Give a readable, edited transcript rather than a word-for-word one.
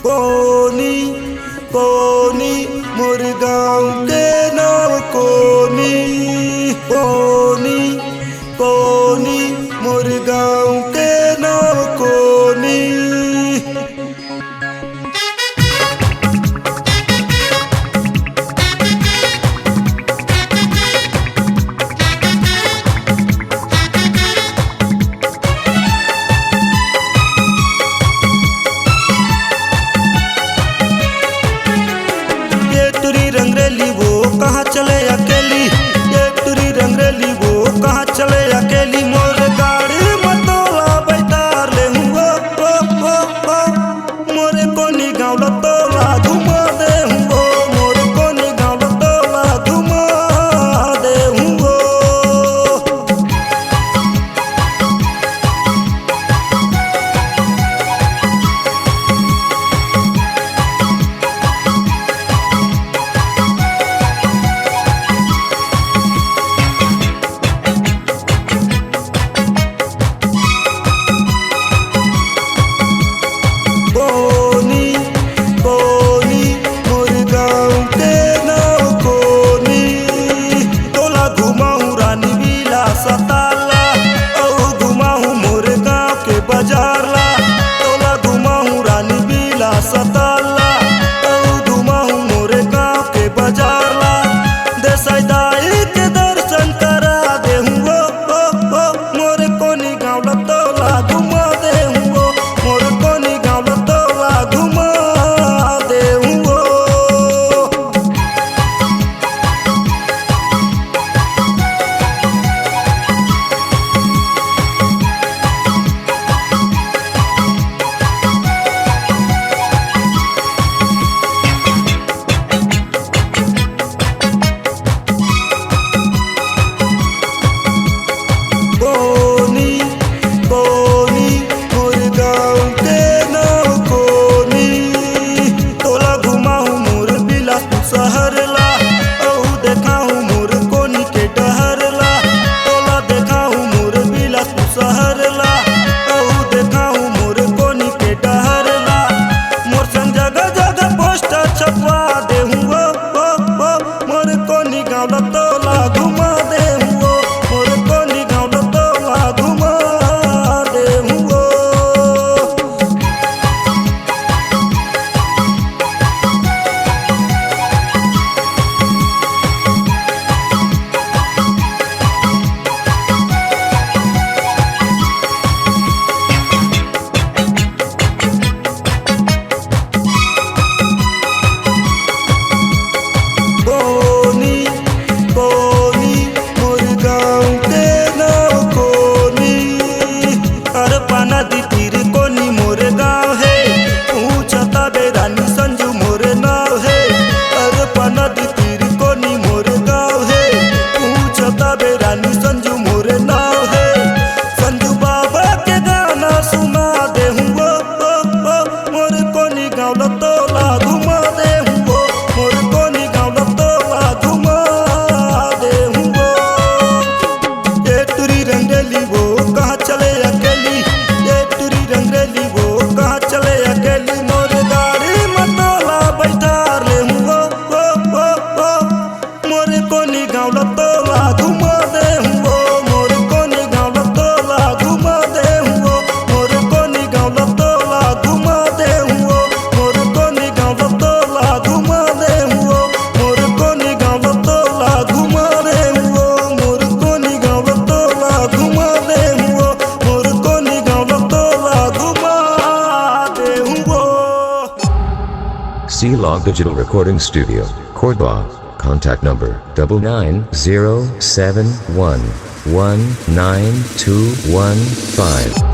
कोनी कोनी मोर गाँव के नाम कोनी कोनी कोनी मोर गाँव के नाम कोनी। रंगरेली वो कहाँ चले अकेली, ये टुरी रंगरेली वो कहाँ चले अकेली। मोर गाड़ी मतोला बैठार ले हुआ मोरे कोनी गाँव लतोला घुमा दे हुआ, मोरे कोनी गाँव लतोला घुमा दे हुआ। C-Log Digital Recording Studio, Cordoba. Contact number 99071192115.